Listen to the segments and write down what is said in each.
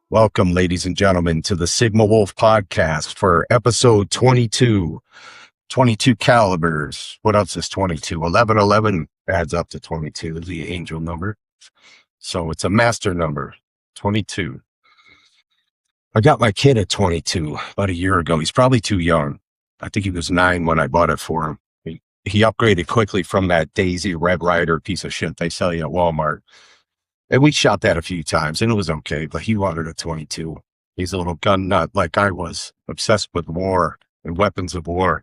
Welcome, ladies and gentlemen, to the Sigma Wolph Podcast for episode 22. 22 calibers. What else is 22? 1111 adds up to 22, the angel number. So it's a master number, 22. I got my kid at 22 about a year ago. He's probably too young. I think he was 9 when I bought it for him. He upgraded quickly from that Daisy Red Ryder piece of shit they sell you at Walmart. And we shot that a few times and it was okay, but he wanted a 22. He's a little gun nut like I was, obsessed with war and weapons of war.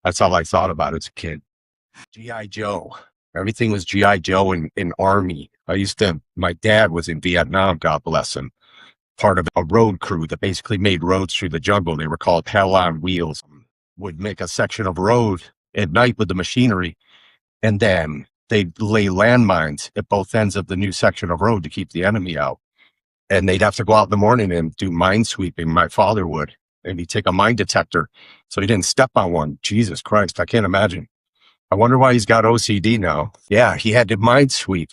That's all I thought about as a kid. G.I. Joe. Everything was G.I. Joe in Army. My dad was in Vietnam, God bless him, part of a road crew that basically made roads through the jungle. They were called Hell on Wheels. Would make a section of road at night with the machinery, and then they'd lay landmines at both ends of the new section of road to keep the enemy out. And they'd have to go out in the morning and do mine sweeping. My father would, and he'd take a mine detector so he didn't step on one. Jesus Christ, I can't imagine. I wonder why he's got OCD now. Yeah, he had to mine sweep.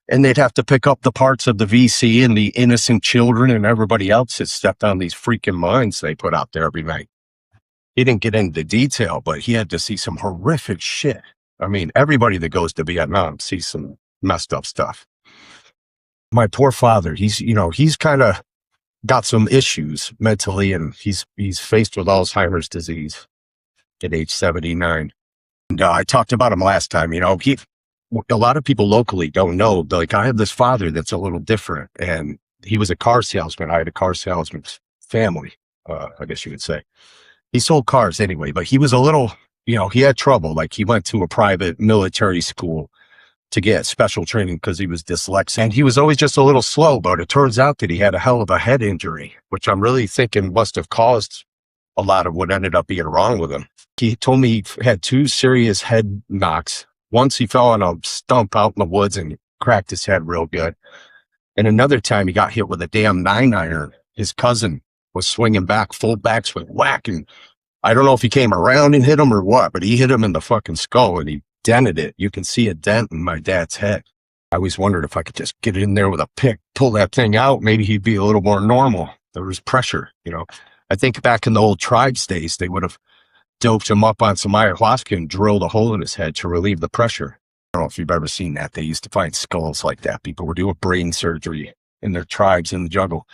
And they'd have to pick up the parts of the VC and the innocent children and everybody else that stepped on these freaking mines they put out there every night. He didn't get into detail, but he had to see some horrific shit. I mean, everybody that goes to Vietnam sees some messed up stuff. My poor father, he's kind of got some issues mentally, and he's faced with Alzheimer's disease at age 79. And I talked about him last time. A lot of people locally don't know, like, I have this father that's a little different, and he was a car salesman. I had a car salesman's family, I guess you could say. He sold cars anyway, but he was a little, he had trouble. Like, he went to a private military school to get special training because he was dyslexic. And he was always just a little slow, but it turns out that he had a hell of a head injury, which I'm really thinking must have caused a lot of what ended up being wrong with him. He told me he had 2 serious head knocks. Once he fell on a stump out in the woods and cracked his head real good. And another time he got hit with a damn 9-iron. His cousin was swinging back, full backswing, whack. And I don't know if he came around and hit him or what, but he hit him in the fucking skull and he dented it. You can see a dent in my dad's head. I always wondered if I could just get in there with a pick, pull that thing out, maybe he'd be a little more normal. There was pressure, I think back in the old tribes days, they would have doped him up on some ayahuasca and drilled a hole in his head to relieve the pressure. I don't know if you've ever seen that. They used to find skulls like that. People were doing brain surgery in their tribes in the jungle.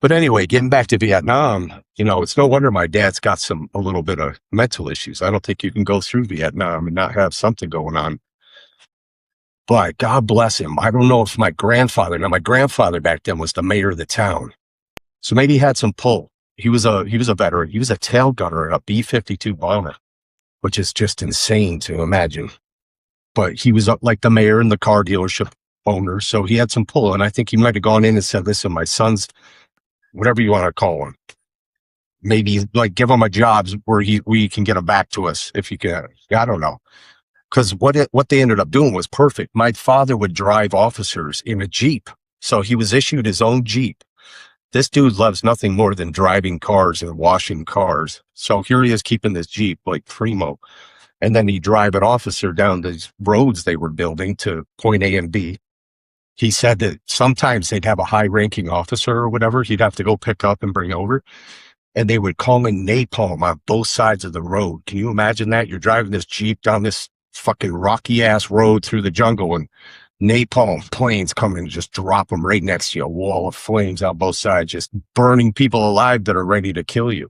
But anyway, getting back to Vietnam, it's no wonder my dad's got a little bit of mental issues. I don't think you can go through Vietnam and not have something going on. But God bless him. I don't know if my grandfather back then was the mayor of the town. So maybe he had some pull. He was a veteran. He was a tail gunner in a B-52 bomber, which is just insane to imagine. But he was like the mayor and the car dealership owner. So he had some pull. And I think he might have gone in and said, listen, my son's, whatever you want to call him, maybe like give him a job where we can get him back to us if you can. I don't know. Because what they ended up doing was perfect. My father would drive officers in a Jeep. So he was issued his own Jeep. This dude loves nothing more than driving cars and washing cars. So here he is keeping this Jeep like primo. And then he'd drive an officer down these roads they were building to point A and B. He said that sometimes they'd have a high-ranking officer or whatever he'd have to go pick up and bring over, and they would call in napalm on both sides of the road. Can you imagine that? You're driving this Jeep down this fucking rocky-ass road through the jungle, and napalm planes come and just drop them right next to you, a wall of flames on both sides, just burning people alive that are ready to kill you.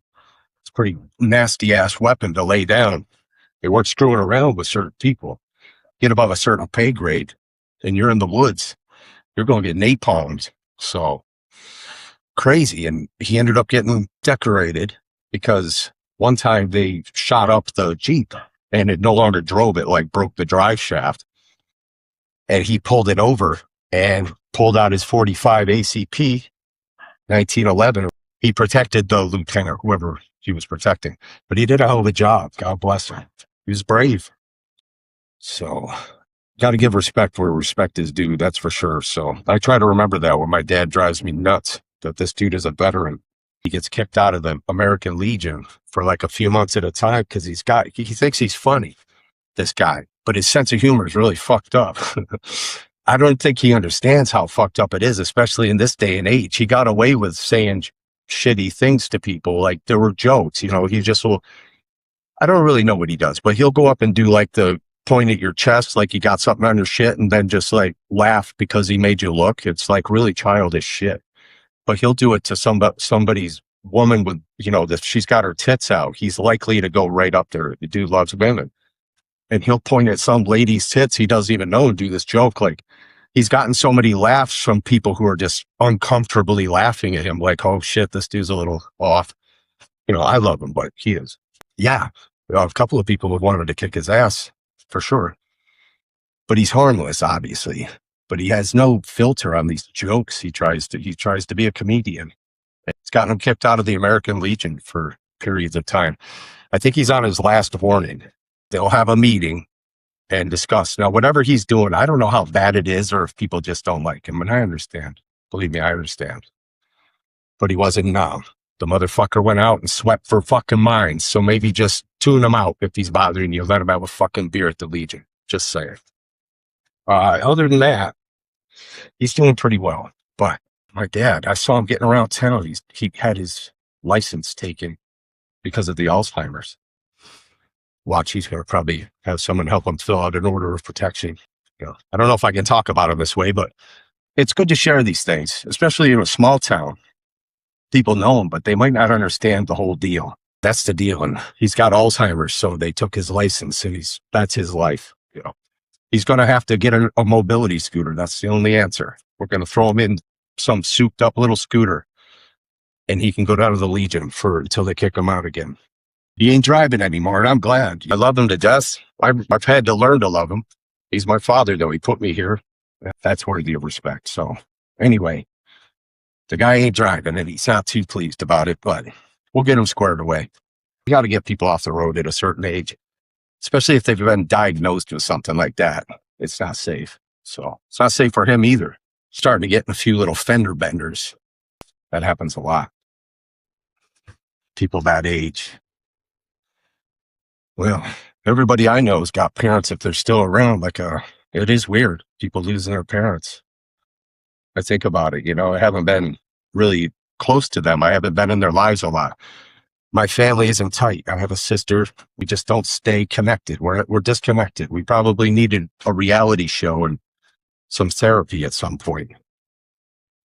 It's a pretty nasty-ass weapon to lay down. They weren't screwing around with certain people. Get above a certain pay grade, and you're in the woods. You're going to get napalmed. So crazy. And he ended up getting decorated because one time they shot up the Jeep and it no longer drove. It like broke the drive shaft. And he pulled it over and pulled out his 45 ACP 1911. He protected the lieutenant, whoever he was protecting, but he did a hell of a job. God bless him. He was brave. So got to give respect where respect is due, that's for sure. So I try to remember that when my dad drives me nuts, that this dude is a veteran. He gets kicked out of the American Legion for like a few months at a time because he thinks he's funny, this guy. but his sense of humor is really fucked up. I don't think he understands how fucked up it is, especially in this day and age. He got away with saying shitty things to people. Like, there were jokes, he just will, I don't really know what he does, but he'll go up and do like the point at your chest, like you got something on your shit, and then just like laugh because he made you look. It's like really childish shit. But he'll do it to somebody's woman with, that she's got her tits out. He's likely to go right up there. The dude loves women. And he'll point at some lady's tits he doesn't even know and do this joke. Like, he's gotten so many laughs from people who are just uncomfortably laughing at him. Like, oh shit, this dude's a little off. I love him, but he is. Yeah. A couple of people have wanted to kick his ass for sure. But he's harmless, obviously. But he has no filter on these jokes. He tries to be a comedian. It's gotten him kicked out of the American Legion for periods of time. I think he's on his last warning. They'll have a meeting and discuss. Now, whatever he's doing, I don't know how bad it is or if people just don't like him. And I understand. Believe me, I understand. But he wasn't numb. The motherfucker went out and swept for fucking mines. So maybe just tune him out if he's bothering you. Let him have a fucking beer at the Legion. Just saying. Other than that, he's doing pretty well. But my dad, I saw him getting around town. He had his license taken because of the Alzheimer's. Watch, he's going to probably have someone help him fill out an order of protection. I don't know if I can talk about him this way, but it's good to share these things, especially in a small town. People know him, but they might not understand the whole deal. That's the deal. And he's got Alzheimer's, so they took his license, and that's his life. He's going to have to get a mobility scooter. That's the only answer. We're going to throw him in some souped up little scooter, and he can go down to the Legion until they kick him out again. He ain't driving anymore, and I'm glad. I love him to death. I've had to learn to love him. He's my father, though. He put me here. That's worthy of respect. So anyway, the guy ain't driving, and he's not too pleased about it, but we'll get him squared away. You got to get people off the road at a certain age, especially if they've been diagnosed with something like that. It's not safe. So it's not safe for him either. Starting to get a few little fender benders. That happens a lot. People that age. Well, everybody I know has got parents if they're still around. It is weird. People losing their parents. I think about it, I haven't been really close to them. I haven't been in their lives a lot. My family isn't tight. I have a sister. We just don't stay connected. We're disconnected. We probably needed a reality show and some therapy at some point,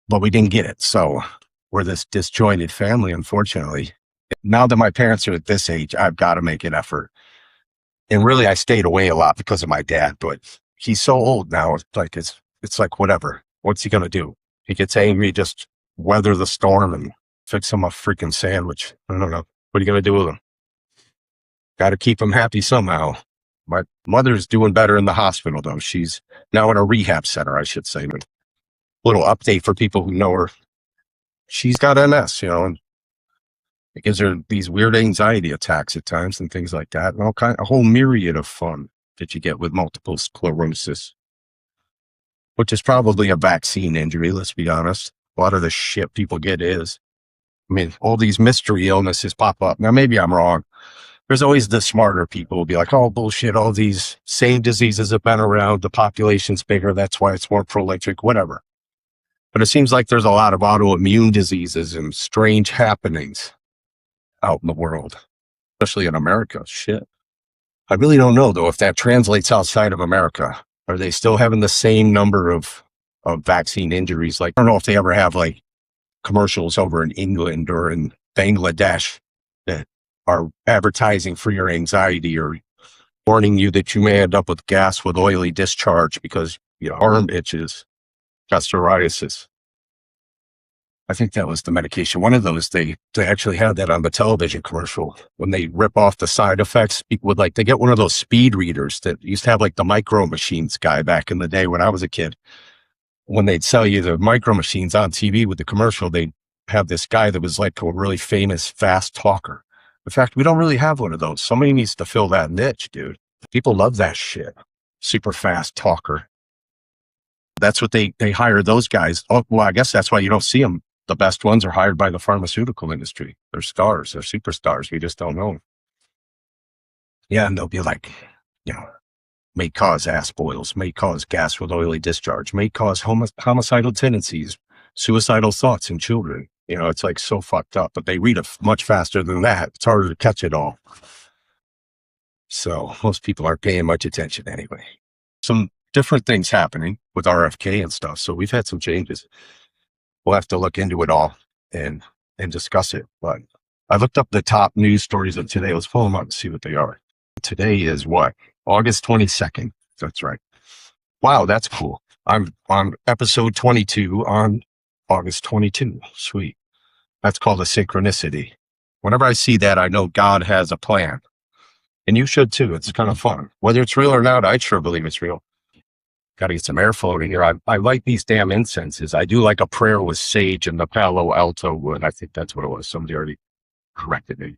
but we didn't get it. So we're this disjointed family, unfortunately. Now that my parents are at this age, I've got to make an effort. And really, I stayed away a lot because of my dad, but he's so old now. It's like, whatever. What's he going to do? He gets angry, just weather the storm and fix him a freaking sandwich. I don't know. What are you going to do with him? Got to keep him happy somehow. My mother's doing better in the hospital, though. She's now in a rehab center, I should say. A little update for people who know her. She's got MS, and it gives her these weird anxiety attacks at times and things like that. And a whole myriad of fun that you get with multiple sclerosis, which is probably a vaccine injury, let's be honest. A lot of the shit people get is. All these mystery illnesses pop up. Now, maybe I'm wrong. There's always the smarter people who be like, oh, bullshit, all these same diseases have been around. The population's bigger. That's why it's more prolific, whatever. But it seems like there's a lot of autoimmune diseases and strange happenings out in the world, especially in America. Shit. I really don't know, though, if that translates outside of America. Are they still having the same number of vaccine injuries? I don't know if they ever have commercials over in England or in Bangladesh that are advertising for your anxiety or warning you that you may end up with gas with oily discharge because your arm itches, got psoriasis. I think that was the medication. One of those, they actually had that on the television commercial when they rip off the side effects. People would they get one of those speed readers that used to have the micro machines guy back in the day when I was a kid. When they'd sell you the micro machines on TV with the commercial, they'd have this guy that was a really famous fast talker. In fact, we don't really have one of those. Somebody needs to fill that niche, dude. People love that shit. Super fast talker. That's what they hire those guys. Oh, well, I guess that's why you don't see them. The best ones are hired by the pharmaceutical industry. They're stars. They're superstars. We just don't know them. Yeah, and they'll be may cause ass boils, may cause gas with oily discharge, may cause homicidal tendencies, suicidal thoughts in children. You know, it's like so fucked up, but they read it much faster than that. It's harder to catch it all. So most people aren't paying much attention anyway. Some different things happening with RFK and stuff. So we've had some changes. We'll have to look into it all and discuss it. But I looked up the top news stories of today. Let's pull them up and see what they are. Today is what? August 22nd. That's right. Wow, that's cool. I'm on episode 22 on August 22. Sweet. That's called a synchronicity. Whenever I see that, I know God has a plan. And you should too. It's kind of fun. Whether it's real or not, I sure believe it's real. Got to get some airflow in here. I like these damn incenses. I do like a prayer with sage and the Palo Alto wood. I think that's what it was. Somebody already corrected me.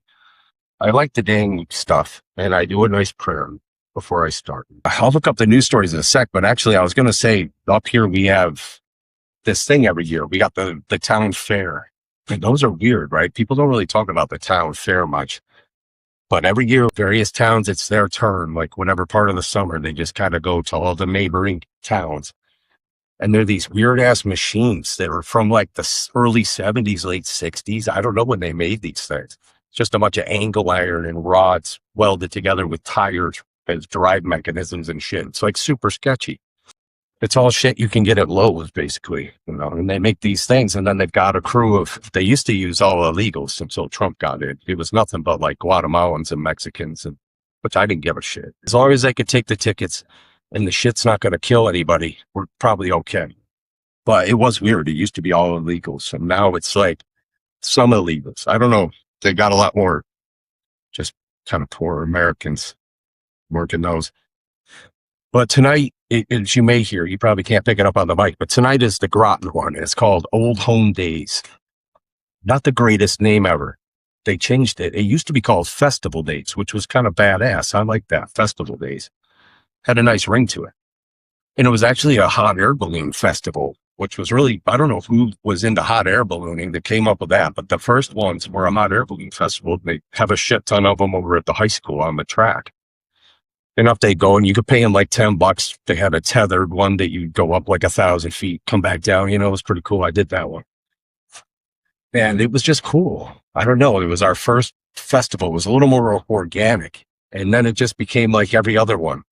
I like the dang stuff, and I do a nice prayer before I start. I'll look up the news stories in a sec, but actually I was going to say up here we have this thing every year. We got the town fair. And those are weird, right? People don't really talk about the town fair much. But every year, various towns, it's their turn. Like whenever part of the summer, they just kind of go to all the neighboring towns. And they're these weird ass machines that are from like the early 70s, late 60s. I don't know when they made these things. It's just a bunch of angle iron and rods welded together with tires as drive mechanisms and shit. It's like super sketchy. It's all shit you can get at Lowe's, basically, you know, and they make these things. And then they've got a crew of, they used to use all illegals until Trump got in. It was nothing but like Guatemalans and Mexicans, and which I didn't give a shit. As long as they could take the tickets and the shit's not going to kill anybody, we're probably okay. But it was weird. It used to be all illegals. And now it's like some illegals. I don't know. They got a lot more just kind of poor Americans working those. But tonight, as you may hear, you probably can't pick it up on the mic, but tonight is the Groton one. It's called Old Home Days. Not the greatest name ever. They changed it. It used to be called Festival Days, which was kind of badass. I like that. Festival Days. Had a nice ring to it. And it was actually a hot air balloon festival, which was really, I don't know who was into hot air ballooning that came up with that, but the first ones were a hot air balloon festival. They have a shit ton of them over at the high school on the track. And up they go, and you could pay them like $10. They had a tethered one that you'd go up like 1,000 feet, come back down. You know, it was pretty cool. I did that one. And it was just cool. I don't know. It was our first festival. It was a little more organic. And then it just became like every other one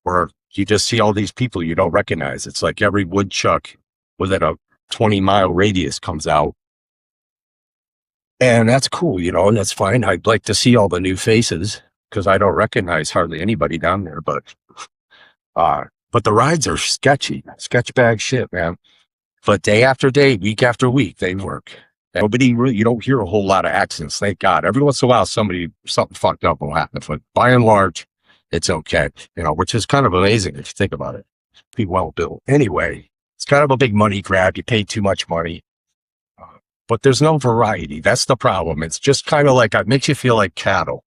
where you just see all these people you don't recognize. It's like every woodchuck within a 20-mile radius comes out. And that's cool, you know, and that's fine. I'd like to see all the new faces, because I don't recognize hardly anybody down there, but the rides are sketchy, sketch bag shit, man. But day after day, week after week, they work. Nobody really, you don't hear a whole lot of accidents, thank God. Every once in a while, something fucked up will happen, but by and large, it's okay, you know, which is kind of amazing if you think about it. Be well built. Anyway, it's kind of a big money grab. You pay too much money, but there's no variety. That's the problem. It's just kind of like, it makes you feel like cattle.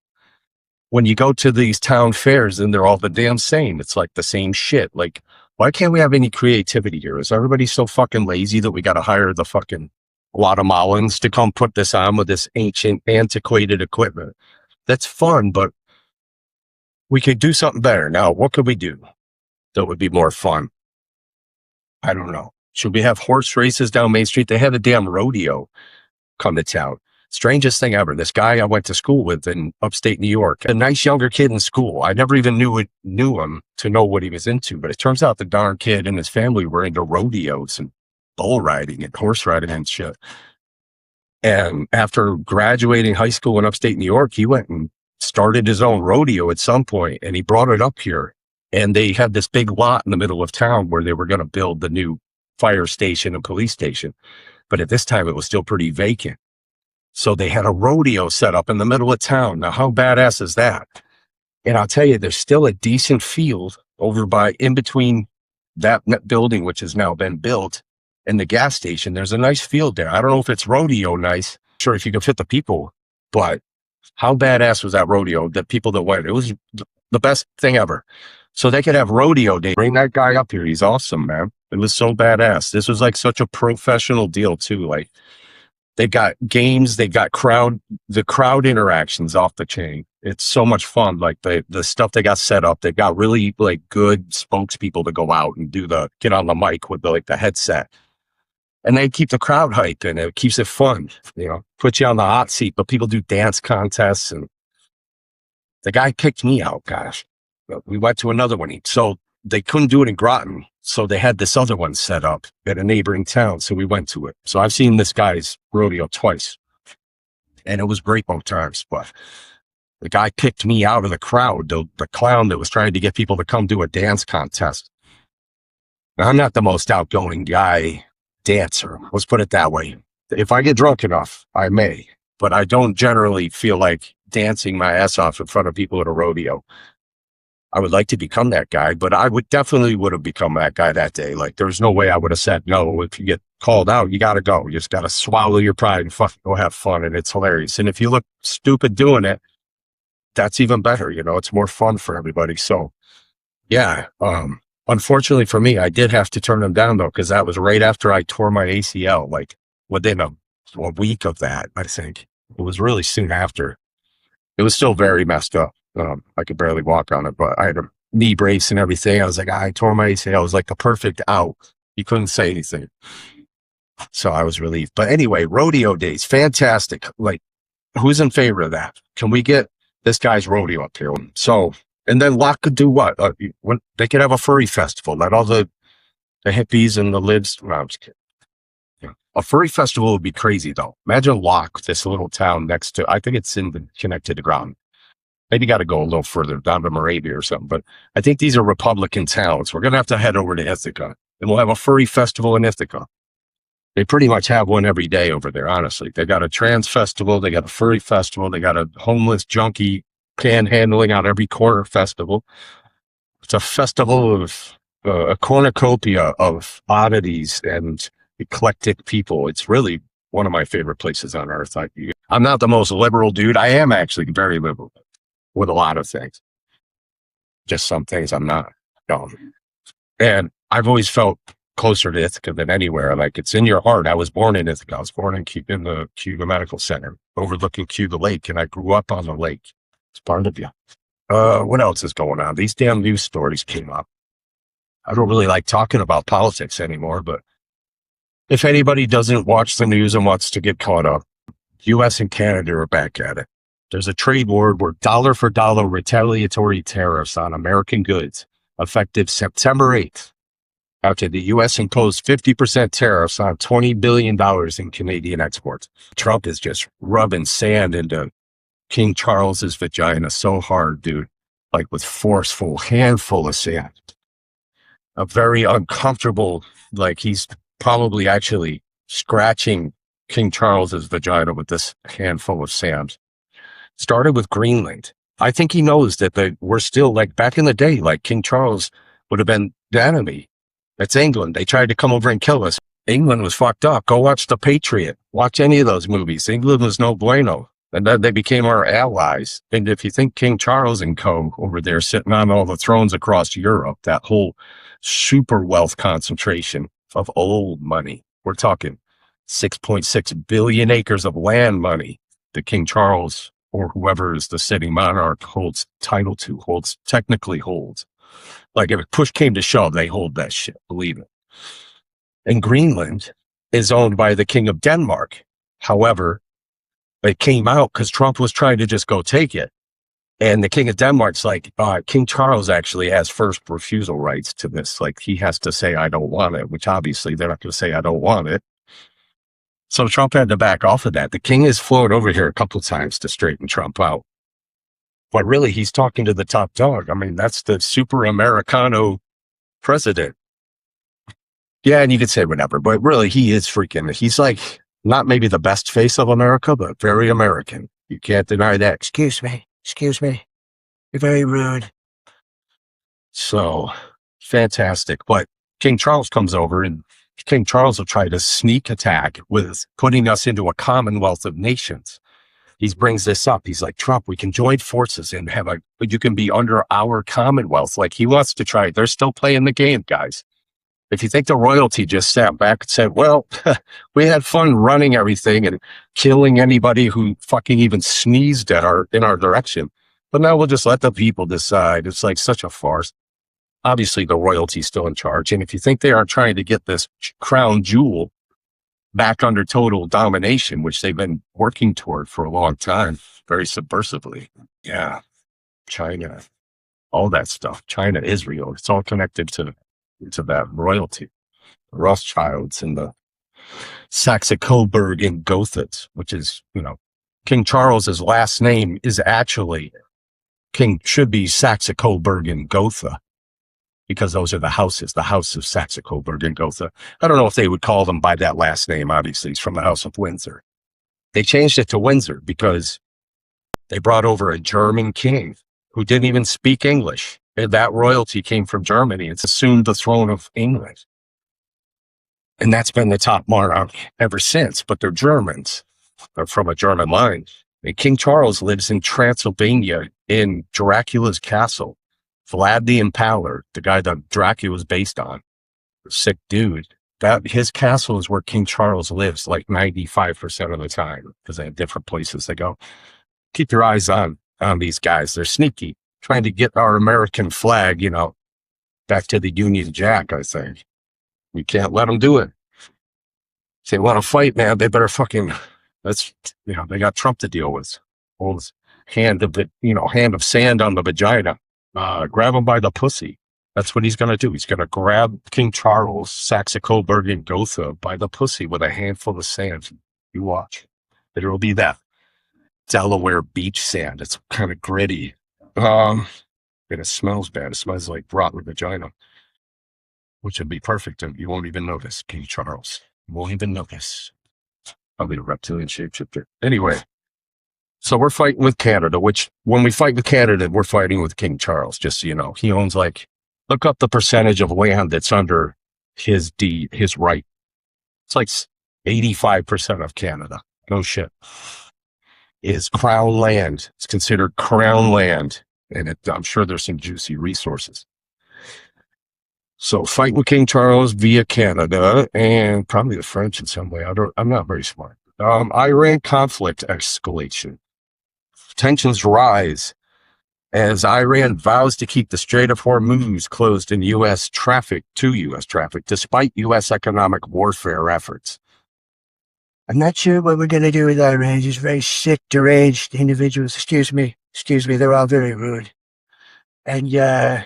When you go to these town fairs and they're all the damn same, it's like the same shit. Like, why can't we have any creativity here? Is everybody so fucking lazy that we got to hire the fucking Guatemalans to come put this on with this ancient, antiquated equipment? That's fun, but we could do something better. Now, what could we do that would be more fun? I don't know. Should we have horse races down Main Street? They had a damn rodeo come to town. Strangest thing ever. This guy I went to school with in upstate New York, a nice younger kid in school. I never even knew him to know what he was into, but it turns out the darn kid and his family were into rodeos and bull riding and horse riding and shit. And after graduating high school in upstate New York, he went and started his own rodeo at some point, and he brought it up here. And they had this big lot in the middle of town where they were going to build the new fire station and police station. But at this time, it was still pretty vacant. So they had a rodeo set up in the middle of town. Now, how badass is that? And I'll tell you, there's still a decent field over by in between that building, which has now been built, and the gas station. There's a nice field there. I don't know if it's rodeo nice. Sure, if you can fit the people, but how badass was that rodeo? The people that went, it was the best thing ever. So they could have rodeo day. Bring that guy up here. He's awesome, man. It was so badass. This was like such a professional deal too. Like, they've got games, they've got the crowd interactions off the chain. It's so much fun. Like the stuff they got set up, they've got really like good spokespeople to go out and get on the mic with the headset. And they keep the crowd hyped and it keeps it fun, put you on the hot seat, but people do dance contests and the guy kicked me out, gosh. We went to another one. So they couldn't do it in Groton. So they had this other one set up at a neighboring town. So we went to it. So I've seen this guy's rodeo twice and it was great both times, but the guy kicked me out of the crowd, the clown that was trying to get people to come do a dance contest. Now, I'm not the most outgoing guy dancer. Let's put it that way. If I get drunk enough, I may, but I don't generally feel like dancing my ass off in front of people at a rodeo. I would like to become that guy, but I would have become that guy that day. Like there's no way I would have said no. If you get called out, you got to go. You just got to swallow your pride and fucking go have fun. And it's hilarious. And if you look stupid doing it, that's even better. It's more fun for everybody. So yeah. Unfortunately for me, I did have to turn them down though, because that was right after I tore my ACL, like within a week of that, I think. It was really soon after. It was still very messed up. I could barely walk on it, but I had a knee brace and everything. I was like, I tore my ACL. It was like the perfect out. You couldn't say anything. So I was relieved. But anyway, rodeo days, fantastic. Like, who's in favor of that? Can we get this guy's rodeo up here? So, and then Locke could do what? They could have a furry festival. Let all the hippies and the libs. No, I'm just kidding. Yeah. A furry festival would be crazy though. Imagine Locke, this little town next to, I think it's connected to Groton. Maybe got to go a little further down to Moravia or something, but I think these are Republican towns. We're going to have to head over to Ithaca and we'll have a furry festival in Ithaca. They pretty much have one every day over there, honestly. They got a trans festival. They got a furry festival. They got a homeless junkie panhandling on every corner festival. It's a festival of a cornucopia of oddities and eclectic people. It's really one of my favorite places on earth. I'm not the most liberal dude. I am actually very liberal with a lot of things. Just some things I'm not. And I've always felt closer to Ithaca than anywhere. Like it's in your heart. I was born in Ithaca. I was born in the Cuba Medical Center, overlooking Cuba Lake, and I grew up on the lake. It's part of you. What else is going on? These damn news stories came up. I don't really like talking about politics anymore, but if anybody doesn't watch the news and wants to get caught up, U.S. and Canada are back at it. There's a trade war where dollar for dollar retaliatory tariffs on American goods effective September 8th after the U.S. imposed 50% tariffs on $20 billion in Canadian exports. Trump is just rubbing sand into King Charles's vagina so hard, dude, like with forceful handful of sand. A very uncomfortable, like he's probably actually scratching King Charles's vagina with this handful of sand. Started with Greenland. I think he knows that we're still like back in the day, like King Charles would have been the enemy. That's England. They tried to come over and kill us. England was fucked up. Go watch The Patriot. Watch any of those movies. England was no bueno. And then they became our allies. And if you think King Charles and co over there sitting on all the thrones across Europe, that whole super wealth concentration of old money, we're talking 6.6 billion acres of land money that King Charles or whoever is the sitting monarch holds title to, technically holds. Like if push came to shove, they hold that shit, believe it. And Greenland is owned by the King of Denmark. However, it came out because Trump was trying to just go take it. And the King of Denmark's like, King Charles actually has first refusal rights to this. Like he has to say, I don't want it, which obviously they're not going to say, I don't want it. So Trump had to back off of that. The king has flown over here a couple of times to straighten Trump out. But really, he's talking to the top dog. I mean, that's the super Americano president. Yeah, and you could say whatever, but really, he is freaking, he's like, not maybe the best face of America, but very American. You can't deny that. Excuse me. You're very rude. So, fantastic. But King Charles comes over and King Charles will try to sneak attack with putting us into a commonwealth of nations. He brings this up. He's like, Trump, we can join forces and you can be under our commonwealth. Like he wants to try. They're still playing the game, guys. If you think the royalty just sat back and said, well, we had fun running everything and killing anybody who fucking even sneezed in our direction. But now we'll just let the people decide. It's like such a farce. Obviously, the royalty's still in charge. And if you think they aren't trying to get this crown jewel back under total domination, which they've been working toward for a long time, very subversively. Yeah. China, all that stuff. China, Israel, it's all connected to that royalty. The Rothschilds and the Saxe-Coburg and Gothas, which is, King Charles's last name is actually should be Saxe-Coburg and Gotha, because those are the houses, the house of Saxe-Coburg and Gotha. I don't know if they would call them by that last name. Obviously, it's from the House of Windsor. They changed it to Windsor because they brought over a German king who didn't even speak English. And that royalty came from Germany. It's assumed the throne of England. And that's been the top monarch ever since. But they're Germans. They're from a German line. And King Charles lives in Transylvania in Dracula's castle. Vlad the Impaler, the guy that Dracula was based on, sick dude, that his castle is where King Charles lives like 95% of the time, because they have different places they go. Keep your eyes on these guys. They're sneaky, trying to get our American flag, back to the Union Jack, I think. We can't let them do it. If they want to fight, man, they better they got Trump to deal with. Old hand of sand on the vagina. Grab him by the pussy. That's what he's going to do. He's going to grab King Charles, Saxe-Coburg and Gotha by the pussy with a handful of sand. You watch. It'll be that Delaware beach sand. It's kind of gritty. And it smells bad. It smells like rotten vagina, which would be perfect. You won't even notice, King Charles. You won't even notice. Probably a reptilian shapeshifter. Anyway. So we're fighting with Canada, which when we fight with Canada, we're fighting with King Charles, just so you know. He owns look up the percentage of land that's under his right. It's like 85% of Canada. No shit. Is crown land. It's considered crown land. And I'm sure there's some juicy resources. So fight with King Charles via Canada and probably the French in some way. I'm not very smart. Iran conflict escalation. Tensions rise as Iran vows to keep the Strait of Hormuz closed to U.S. traffic, despite U.S. economic warfare efforts. I'm not sure what we're going to do with Iran. These very sick, deranged individuals. Excuse me, they're all very rude. And I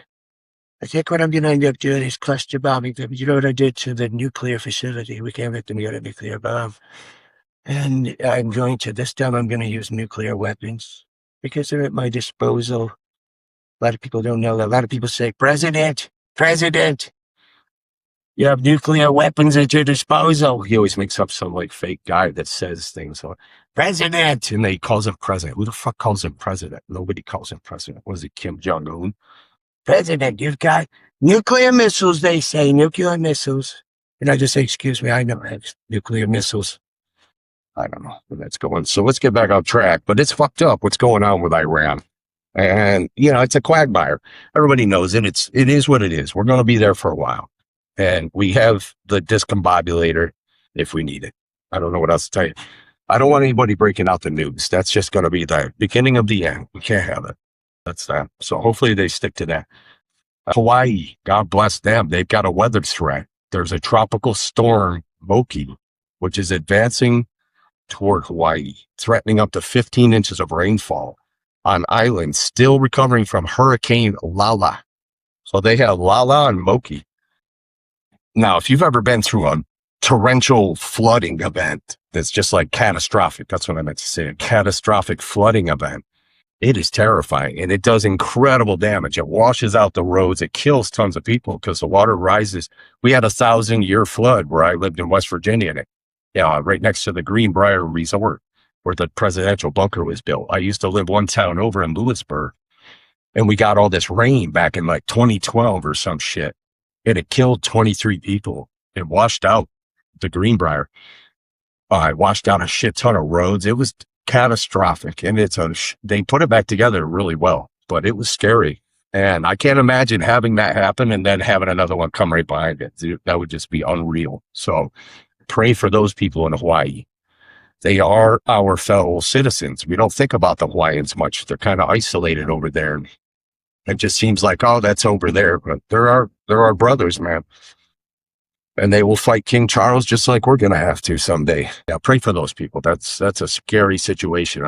think what I'm going to end up doing is cluster bombing them. You know what I did to the nuclear facility? We can't let them get a nuclear bomb. And this time I'm going to use nuclear weapons because they're at my disposal. A lot of people don't know that. A lot of people say, President, you have nuclear weapons at your disposal. He always makes up some fake guy that says things like, President, and they calls him president. Who the fuck calls him president? Nobody calls him president. Was it Kim Jong-un? President, you've got nuclear missiles, they say, nuclear missiles. And I just say, excuse me, I know I have nuclear missiles. I don't know where that's going. So let's get back on track. But it's fucked up what's going on with Iran. And, it's a quagmire. Everybody knows it. It is what it is. We're going to be there for a while. And we have the discombobulator if we need it. I don't know what else to tell you. I don't want anybody breaking out the news. That's just going to be the beginning of the end. We can't have it. That's that. So hopefully they stick to that. Hawaii, God bless them. They've got a weather threat. There's a tropical storm, Moki, which is advancing toward Hawaii, threatening up to 15 inches of rainfall on islands still recovering from Hurricane Lala. So they have Lala and Moki. Now, if you've ever been through a torrential flooding event that's just catastrophic, that's what I meant to say, a catastrophic flooding event, it is terrifying and it does incredible damage. It washes out the roads. It kills tons of people because the water rises. We had a 1,000-year flood where I lived in West Virginia, right next to the Greenbrier Resort where the presidential bunker was built. I used to live one town over in Lewisburg, and we got all this rain back in 2012 or some shit. And it killed 23 people. It washed out the Greenbrier. It washed out a shit ton of roads. It was catastrophic. And they put it back together really well, but it was scary. And I can't imagine having that happen and then having another one come right behind it. That would just be unreal. So pray for those people in Hawaii. They are our fellow citizens. We don't think about the Hawaiians much. They're kind of isolated over there. It just seems like, oh, that's over there. But they're our brothers, man. And they will fight King Charles just like we're going to have to someday. Yeah, pray for those people. That's a scary situation.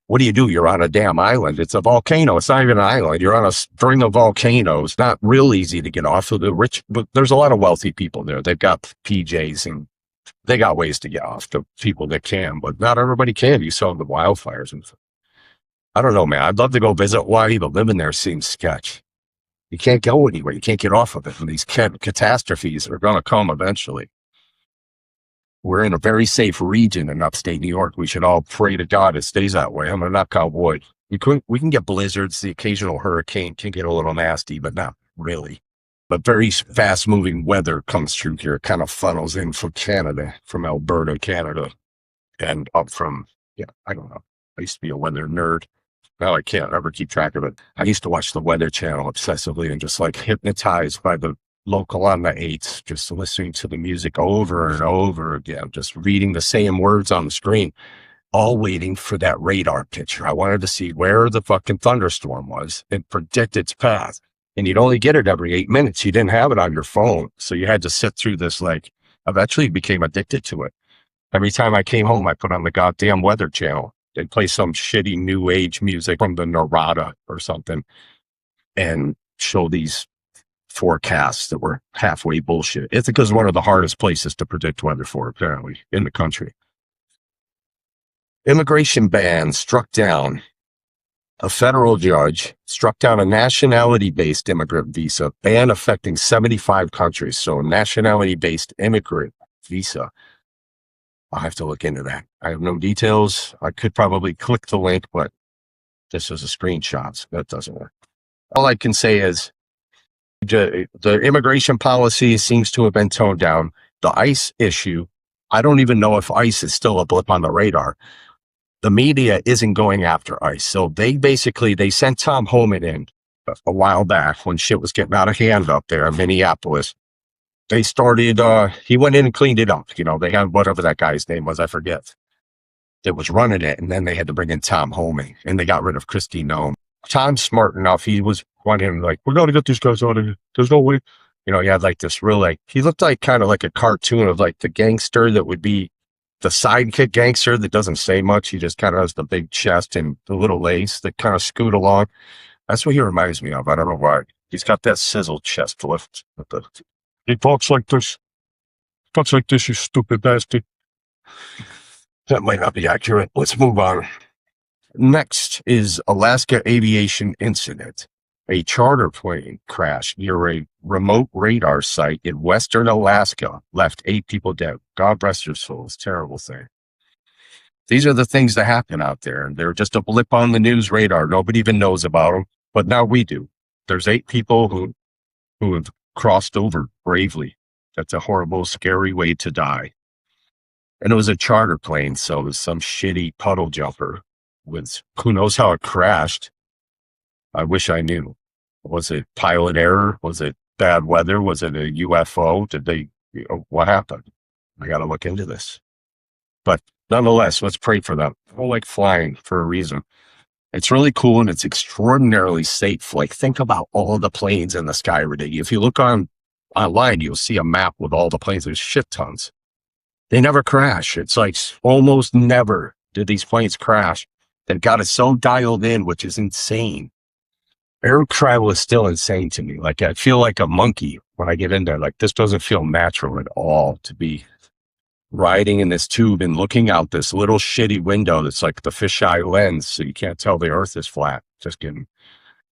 What do? You're on a damn island. It's a volcano. It's not even an island. You're on a string of volcanoes. Not real easy to get off of the rich, but there's a lot of wealthy people there. They've got PJs and they got ways to get off, the people that can, but not everybody can. You saw the wildfires and I don't know, man. I'd love to go visit Hawaii, but living there seems sketch. You can't go anywhere. You can't get off of it. And these catastrophes are going to come eventually. We're in a very safe region in upstate New York. We should all pray to God it stays that way. I'm going to knock on wood. We can get blizzards. The occasional hurricane can get a little nasty, but not really. But very fast moving weather comes through here. It kind of funnels in from Canada, from Alberta, Canada, and up from, I don't know. I used to be a weather nerd. Now I can't ever keep track of it. I used to watch the Weather Channel obsessively and just like hypnotized by the local on the 8s, just listening to the music over and over again, just reading the same words on the screen, all waiting for that radar picture. I wanted to see where the fucking thunderstorm was and predict its path. And you'd only get it every 8 minutes. You didn't have it on your phone. So you had to sit through this, like, eventually became addicted to it. Every time I came home, I put on the goddamn Weather Channel. They'd play some shitty new age music from the Narada or something and show these forecasts that were halfway bullshit. Ithaca is one of the hardest places to predict weather for, apparently, in the country. Immigration ban struck down. A federal judge struck down a nationality-based immigrant visa ban affecting 75 countries. So nationality-based immigrant visa. I'll have to look into that. I have no details. I could probably click the link, but this is a screenshot, so that doesn't work. All I can say is the immigration policy seems to have been toned down. The ICE issue, I don't even know if ICE is still a blip on the radar. The media isn't going after ICE. So they sent Tom Homan in a while back when shit was getting out of hand up there in Minneapolis. They started, he went in and cleaned it up. They had whatever that guy's name was, I forget, that was running it. And then they had to bring in Tom Homan and they got rid of Christy Nome. Tom's smart enough. He was wanting like, we're going to get these guys out of here. There's no way. He had like this real, he looked like kind of like a cartoon of like the gangster that would be the sidekick gangster that doesn't say much. He just kind of has the big chest and the little lace that kind of scoot along. That's what he reminds me of. I don't know why. He's got that sizzle chest lift. He talks like this. Talks like this, you stupid bastard. That might not be accurate. Let's move on. Next is Alaska aviation incident. A charter plane crash near a remote radar site in western Alaska left 8 people dead. God rest their souls. Terrible thing. These are the things that happen out there. They're just a blip on the news radar. Nobody even knows about them, but now we do. There's 8 people who have crossed over bravely. That's a horrible, scary way to die. And it was a charter plane, so it was some shitty puddle jumper with who knows how it crashed. I wish I knew. Was it pilot error? Was it bad weather? Was it a UFO? What happened? I got to look into this. But nonetheless, let's pray for them. I like flying for a reason. It's really cool and it's extraordinarily safe. Like, think about all the planes in the sky every day. If you look online, you'll see a map with all the planes. There's shit tons. They never crash. It's like almost never did these planes crash. They've got it so dialed in, which is insane. Air travel is still insane to me. Like, I feel like a monkey when I get in there. Like, this doesn't feel natural at all to be riding in this tube and looking out this little shitty window that's like the fisheye lens, so you can't tell the earth is flat. Just kidding.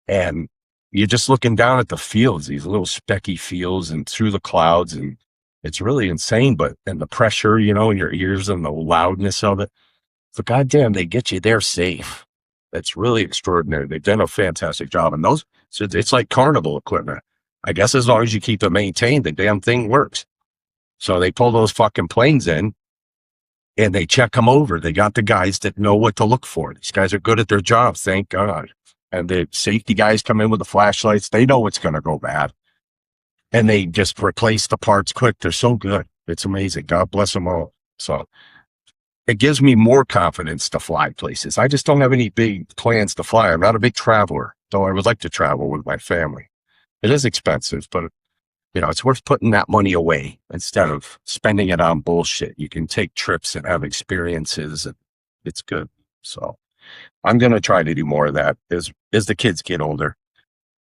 And you're just looking down at the fields, these little specky fields and through the clouds, and it's really insane. And the pressure, in your ears and the loudness of it. But goddamn, they get you there safe. That's really extraordinary. They've done a fantastic job. And so it's like carnival equipment. I guess as long as you keep it maintained, the damn thing works. So they pull those fucking planes in and they check them over. They got the guys that know what to look for. These guys are good at their jobs, thank God. And the safety guys come in with the flashlights. They know what's going to go bad. And they just replace the parts quick. They're so good. It's amazing. God bless them all. So it gives me more confidence to fly places. I just don't have any big plans to fly. I'm not a big traveler, though I would like to travel with my family. It is expensive, but it's worth putting that money away instead of spending it on bullshit. You can take trips and have experiences, and it's good. So I'm going to try to do more of that as the kids get older.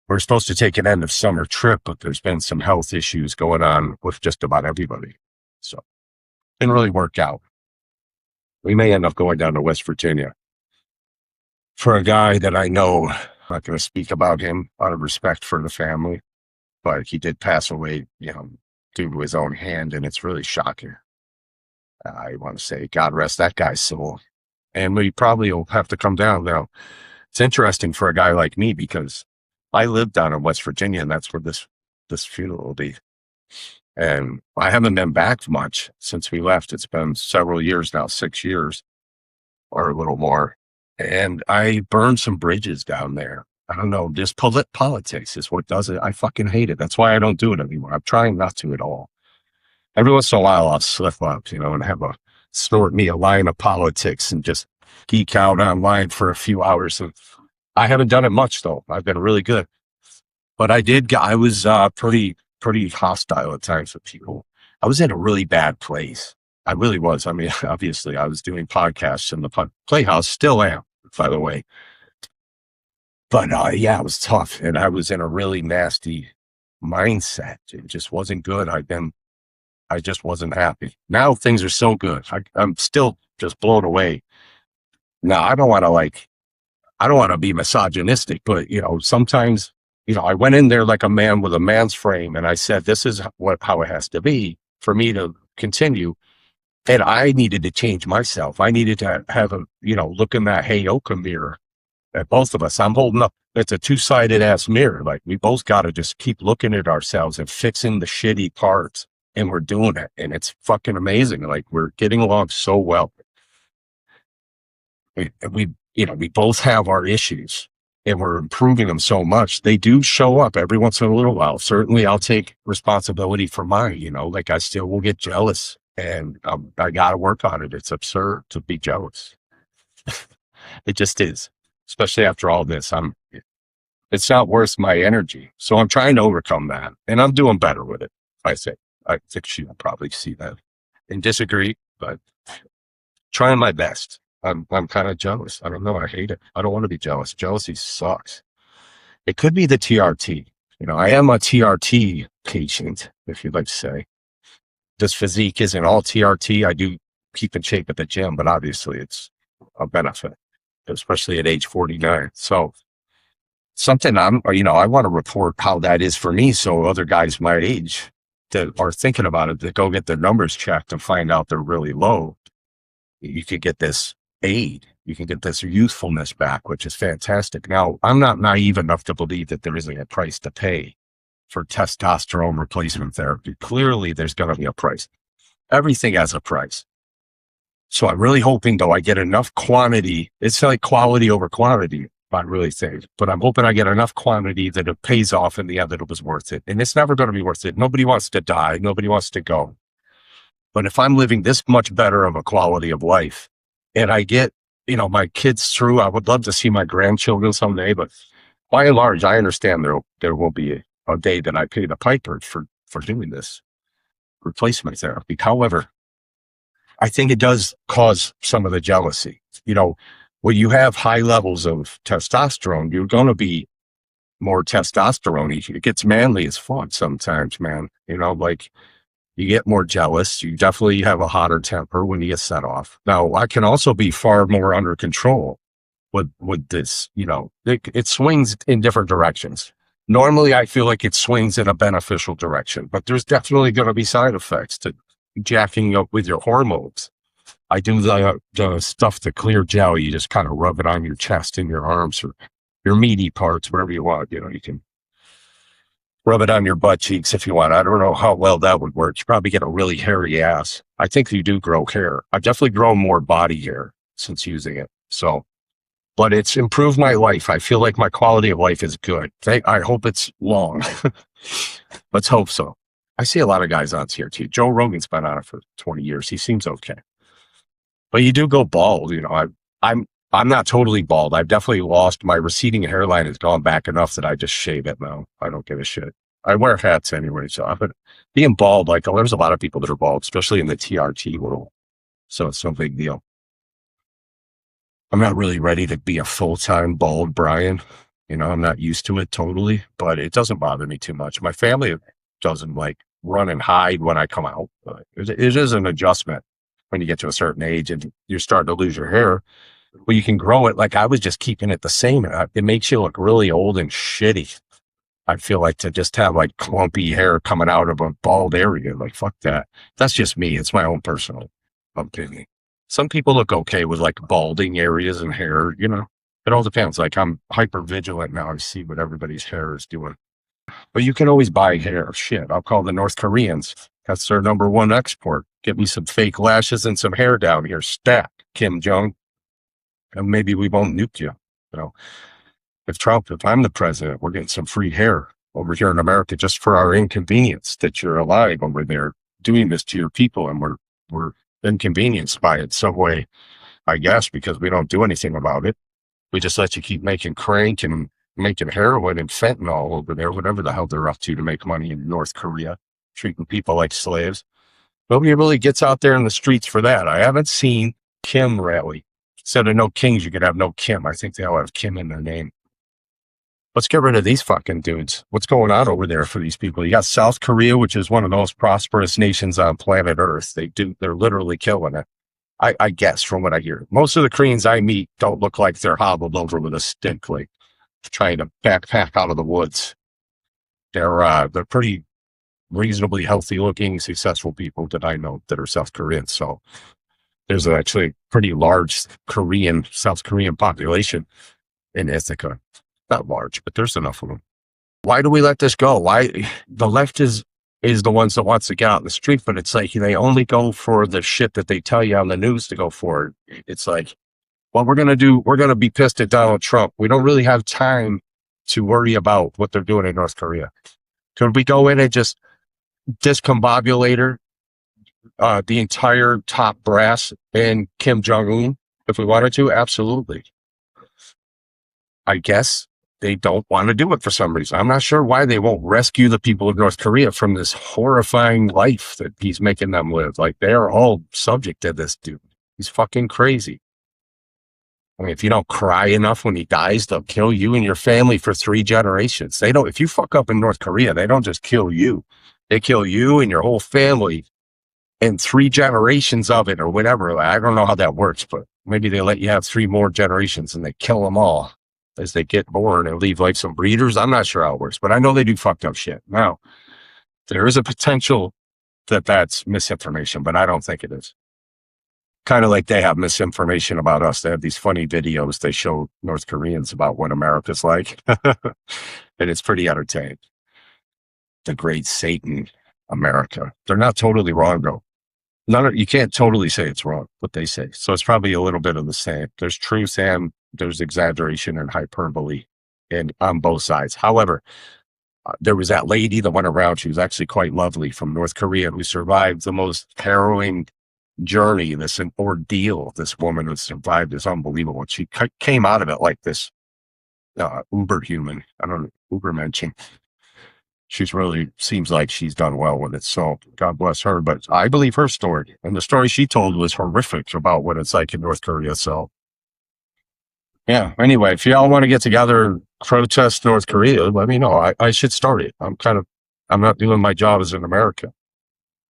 We're supposed to take an end of summer trip, but there's been some health issues going on with just about everybody. So it didn't really work out. We may end up going down to West Virginia for a guy that I know. I'm not going to speak about him out of respect for the family, but he did pass away, due to his own hand, and it's really shocking. I want to say, God rest that guy's soul. And we probably will have to come down. Now, it's interesting for a guy like me because I live down in West Virginia, and that's where this funeral will be. And I haven't been back much since we left. It's been several years now, 6 years or a little more. And I burned some bridges down there. I don't know, just politics is what does it. I fucking hate it. That's why I don't do it anymore. I'm trying not to at all. Every once in a while, I'll slip up, and snort me a line of politics and just geek out online for a few hours. And I haven't done it much, though. I've been really good. But I was pretty hostile at times with people. I was in a really bad place. I really was. I mean, obviously, I was doing podcasts in the Playhouse, still am, by the way. But it was tough, and I was in a really nasty mindset. It just wasn't good. I just wasn't happy. Now things are so good. I'm still just blown away. Now I don't want to be misogynistic, but sometimes, I went in there like a man with a man's frame, and I said, this is how it has to be for me to continue. And I needed to change myself. I needed to have look in that Heyoka mirror at both of us. I'm holding up. It's a two-sided ass mirror. Like, we both got to just keep looking at ourselves and fixing the shitty parts. And we're doing it. And it's fucking amazing. Like, we're getting along so well. We both have our issues, and we're improving them so much. They do show up every once in a little while. Certainly I'll take responsibility for mine, like I still will get jealous, and I got to work on it. It's absurd to be jealous. It just is, especially after all this. It's not worth my energy. So I'm trying to overcome that, and I'm doing better with it. I think she will probably see that and disagree, but trying my best. I'm kind of jealous. I don't know. I hate it. I don't want to be jealous. Jealousy sucks. It could be the TRT. I am a TRT patient, if you'd like to say. This physique isn't all TRT. I do keep in shape at the gym, but obviously it's a benefit, especially at age 49. So something I want to report how that is for me, so other guys my age that are thinking about it, that go get their numbers checked and find out they're really low. You could get this aid. You can get this youthfulness back, which is fantastic. Now, I'm not naive enough to believe that there isn't a price to pay for testosterone replacement therapy. Clearly, there's going to be a price. Everything has a price. So I'm really hoping, though, I get enough quantity. It's like quality over quantity, I really think. But I'm hoping I get enough quantity that it pays off in the end, that it was worth it. And it's never going to be worth it. Nobody wants to die. Nobody wants to go. But if I'm living this much better of a quality of life, and I get, my kids through, I would love to see my grandchildren someday, but by and large, I understand there will be a day that I pay the piper for doing this replacement therapy. However, I think it does cause some of the jealousy. When you have high levels of testosterone, you're going to be more testosterone. It gets manly as fuck sometimes, man. You get more jealous. You definitely have a hotter temper when you get set off. Now, I can also be far more under control with this. It swings in different directions. Normally, I feel like it swings in a beneficial direction, but there's definitely going to be side effects to jacking up with your hormones. I do the stuff to clear gel. You just kind of rub it on your chest and your arms or your meaty parts, wherever you want. You can rub it on your butt cheeks if you want. I don't know how well that would work. You probably get a really hairy ass. I think you do grow hair. I've definitely grown more body hair since using it. But it's improved my life. I feel like my quality of life is good. I hope it's long. Let's hope so. I see a lot of guys on TRT. Joe Rogan's been on it for 20 years. He seems okay. But you do go bald, I'm not totally bald. I've definitely lost my receding hairline has gone back enough that I just shave it now. I don't give a shit. I wear hats anyway, but being bald, like there's a lot of people that are bald, especially in the TRT world. So it's no big deal. I'm not really ready to be a full-time bald Brian. I'm not used to it totally, but it doesn't bother me too much. My family doesn't like run and hide when I come out. But it is an adjustment when you get to a certain age and you're starting to lose your hair. Well, you can grow it. Like I was just keeping it the same. It makes you look really old and shitty. I feel like to just have like clumpy hair coming out of a bald area. Like, fuck that. That's just me. It's my own personal opinion. Some people look okay with like balding areas and hair, It all depends. Like I'm hyper vigilant now. I see what everybody's hair is doing. But you can always buy hair. Shit. I'll call the North Koreans. That's their number one export. Get me some fake lashes and some hair down here. Stack, Kim Jong. And maybe we won't nuke you. If I'm the president, we're getting some free hair over here in America just for our inconvenience that you're alive over there doing this to your people. And we're inconvenienced by it some way, I guess, because we don't do anything about it. We just let you keep making crank and making heroin and fentanyl over there, whatever the hell they're up to make money in North Korea, treating people like slaves. Nobody really gets out there in the streets for that. I haven't seen Kim rally. Instead of no kings, you could have no Kim. I think they all have Kim in their name. Let's get rid of these fucking dudes. What's going on over there for these people? You got South Korea, which is one of the most prosperous nations on planet Earth. They're literally killing it. I guess from what I hear. Most of the Koreans I meet don't look like they're hobbled over with a stick, like trying to backpack out of the woods. They're pretty reasonably healthy looking, successful people that I know that are South Koreans. So there's actually a pretty large South Korean population in Ithaca. Not large, but there's enough of them. Why do we let this go? Why the left is the ones that wants to get out in the street, but it's like they only go for the shit that they tell you on the news to go for. It's like, what we're going to be pissed at Donald Trump. We don't really have time to worry about what they're doing in North Korea. Could we go in and just discombobulate the entire top brass in Kim Jong-un if we wanted to? Absolutely. I guess they don't want to do it for some reason. I'm not sure why they won't rescue the people of North Korea from this horrifying life that he's making them live. Like they are all subject to this dude. He's fucking crazy. I mean, if you don't cry enough when he dies, they'll kill you and your family for 3 generations. If you fuck up in North Korea, they don't just kill you. They kill you and your whole family and 3 generations of it or whatever. I don't know how that works, but maybe they let you have 3 more generations and they kill them all as they get born and leave like some breeders. I'm not sure how it works, but I know they do fucked up shit. Now, there is a potential that that's misinformation, but I don't think it is. Kind of like they have misinformation about us. They have these funny videos they show North Koreans about what America's like. And it's pretty entertaining. The great Satan, America. They're not totally wrong though. You can't totally say it's wrong, what they say. So it's probably a little bit of the same. There's truth and there's exaggeration and hyperbole on both sides. However, there was that lady that went around. She was actually quite lovely from North Korea who survived the most harrowing journey, this ordeal. This woman who survived is unbelievable. She came out of it like this uber human. I don't know, uber mention. She's really seems like she's done well with it. So God bless her. But I believe her story. And the story she told was horrific about what it's like in North Korea. So yeah, anyway, if y'all want to get together and protest North Korea, let me know. I should start it. I'm not doing my job as in America.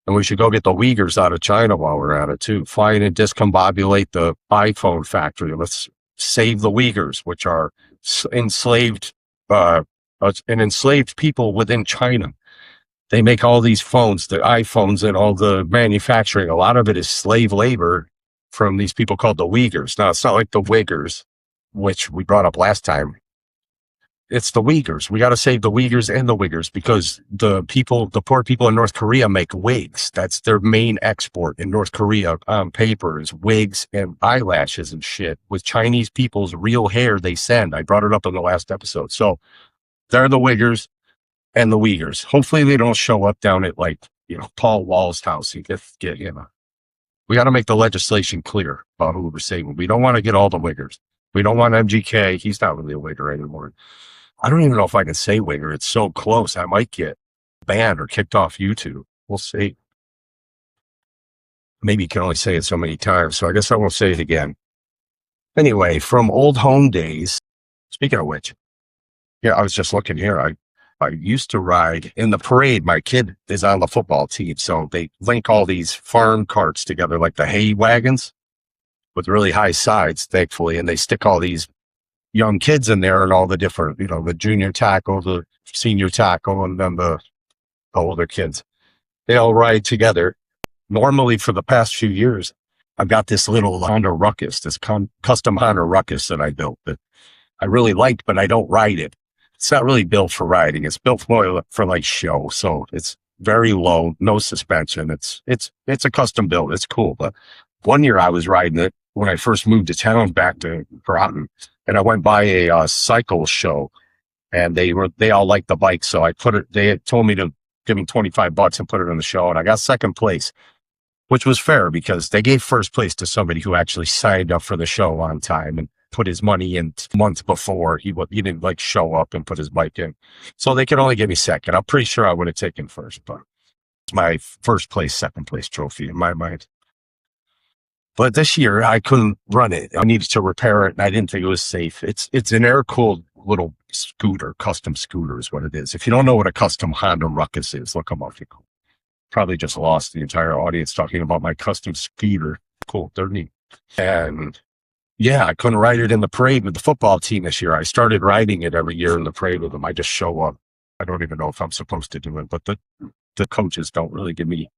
And we should go get the Uyghurs out of China while we're at it too. Fly in and discombobulate the iPhone factory. Let's save the Uyghurs, which are enslaved people within China. They make all these phones, the iPhones and all the manufacturing. A lot of it is slave labor from these people called the Uyghurs. Now, it's not like the Uyghurs, which we brought up last time. It's the Uyghurs. We got to save the Uyghurs and the Uyghurs because the poor people in North Korea make wigs. That's their main export in North Korea on paper is wigs and eyelashes and shit with Chinese people's real hair they send. I brought it up in the last episode. So they're the Uyghurs and the Uyghurs. Hopefully they don't show up down at Paul Wall's house and get We got to make the legislation clear about who we're saving. We don't want to get all the wiggers. We don't want MGK. He's not really a wigger anymore. I don't even know if I can say wigger. It's so close. I might get banned or kicked off YouTube. We'll see. Maybe you can only say it so many times, so I guess I won't say it again. Anyway, from old home days, speaking of which, yeah, I was just looking here. I used to ride in the parade. My kid is on the football team, so they link all these farm carts together, like the hay wagons with really high sides, thankfully, and they stick all these young kids in there and all the different, the junior tackle, the senior tackle, and then the older kids. They all ride together. Normally, for the past few years, I've got this little Honda Ruckus, this custom Honda Ruckus that I built that I really liked, but I don't ride it. It's not really built for riding. It's built more for like show. So it's very low, no suspension. It's a custom build. It's cool. But one year I was riding it when I first moved to town back to Groton, and I went by a cycle show, and they all liked the bike. So they had told me to give me $25 and put it in the show, and I got second place, which was fair because they gave first place to somebody who actually signed up for the show on time and put his money in months before. He didn't like show up and put his bike in. So they could only give me second. I'm pretty sure I would have taken first, but it's my first place, second place trophy in my mind. But this year I couldn't run it. I needed to repair it, and I didn't think it was safe. It's an air-cooled little scooter, custom scooter is what it is. If you don't know what a custom Honda Ruckus is, look them up. You probably just lost the entire audience talking about my custom scooter. Cool, they're neat. And yeah, I couldn't ride it in the parade with the football team this year. I started riding it every year in the parade with them. I just show up. I don't even know if I'm supposed to do it, but the coaches don't really give me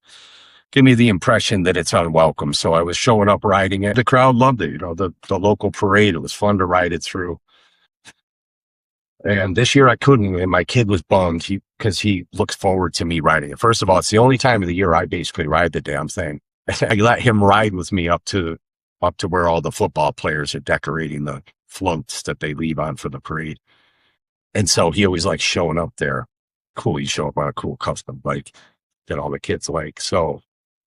the impression that it's unwelcome. So I was showing up riding it. The crowd loved it. The local parade, it was fun to ride it through. And this year I couldn't, and my kid was bummed because he looks forward to me riding it. First of all, it's the only time of the year I basically ride the damn thing. I let him ride with me up to where all the football players are decorating the floats that they leave on for the parade. And so he always likes showing up there. Cool, you show up on a cool custom bike that all the kids like. So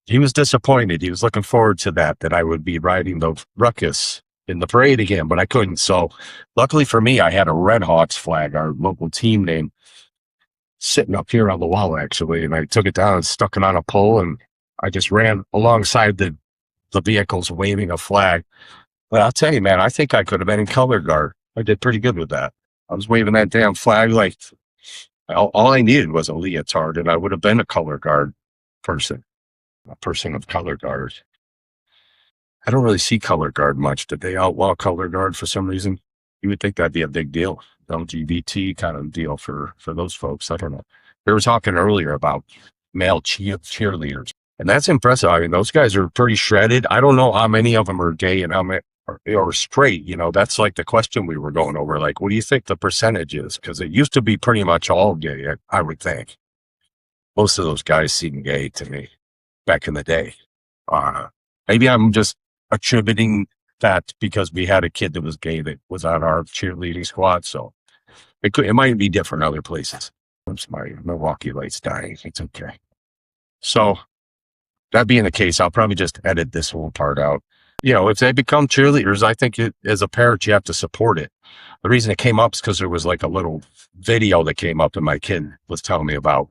he was disappointed. He was looking forward to that I would be riding the Ruckus in the parade again, but I couldn't. So luckily for me, I had a Red Hawks flag, our local team name, sitting up here on the wall, actually. And I took it down and stuck it on a pole, and I just ran alongside the vehicles waving a flag. But I'll tell you, man, I think I could have been in color guard. I did pretty good with that. I was waving that damn flag like all I needed was a leotard, and I would have been a color guard person, a person of color guard. I don't really see color guard much. Did they outlaw color guard for some reason? You would think that'd be a big deal. LGBT kind of deal for those folks. I don't know. They were talking earlier about male cheerleaders, and that's impressive. I mean, those guys are pretty shredded. I don't know how many of them are gay and how many are straight. That's like the question we were going over. Like, what do you think the percentage is? Because it used to be pretty much all gay, I would think. Most of those guys seemed gay to me back in the day. Maybe I'm just attributing that because we had a kid that was gay that was on our cheerleading squad. So it might be different other places. Oops, my Milwaukee light's dying. It's okay. So that being the case, I'll probably just edit this whole part out. If they become cheerleaders, I think as a parent, you have to support it. The reason it came up is because there was like a little video that came up that my kid was telling me about,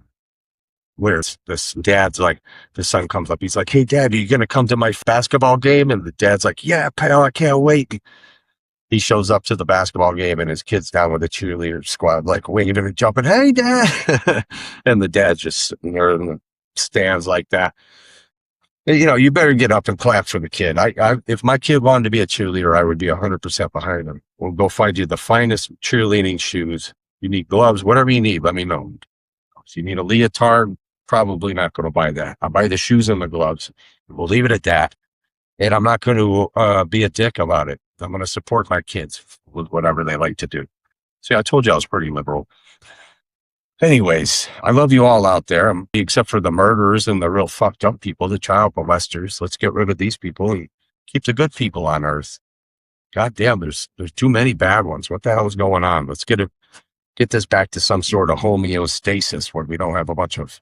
where this dad's like, the son comes up. He's like, "Hey, Dad, are you going to come to my basketball game?" And the dad's like, "Yeah, pal, I can't wait." He shows up to the basketball game, and his kid's down with the cheerleader squad, like waving and jumping, "Hey, Dad." And the dad's just sitting there in the stands like that. You better get up and clap for the kid. If my kid wanted to be a cheerleader, I would be 100% behind him. We'll go find you the finest cheerleading shoes. You need gloves, whatever you need, let me know. If you need a leotard, probably not going to buy that. I'll buy the shoes and the gloves. We'll leave it at that. And I'm not going to be a dick about it. I'm going to support my kids with whatever they like to do. See, I told you I was pretty liberal. Anyways, I love you all out there, except for the murderers and the real fucked up people, the child molesters. Let's get rid of these people and keep the good people on earth. God damn, there's too many bad ones. What the hell is going on? Let's get this back to some sort of homeostasis where we don't have a bunch of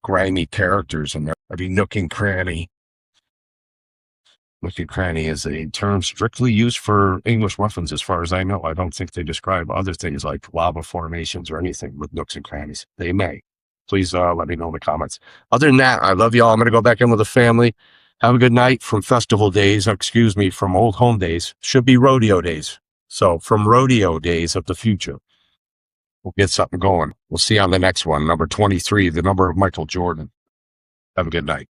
grimy characters in every nook and cranny. Nook and cranny is a term strictly used for English weapons, as far as I know. I don't think they describe other things like lava formations or anything with nooks and crannies. They may. Please let me know in the comments. Other than that, I love y'all. I'm going to go back in with the family. Have a good night from festival days, from old home days. Should be rodeo days. So from rodeo days of the future, we'll get something going. We'll see you on the next one, number 23, the number of Michael Jordan. Have a good night.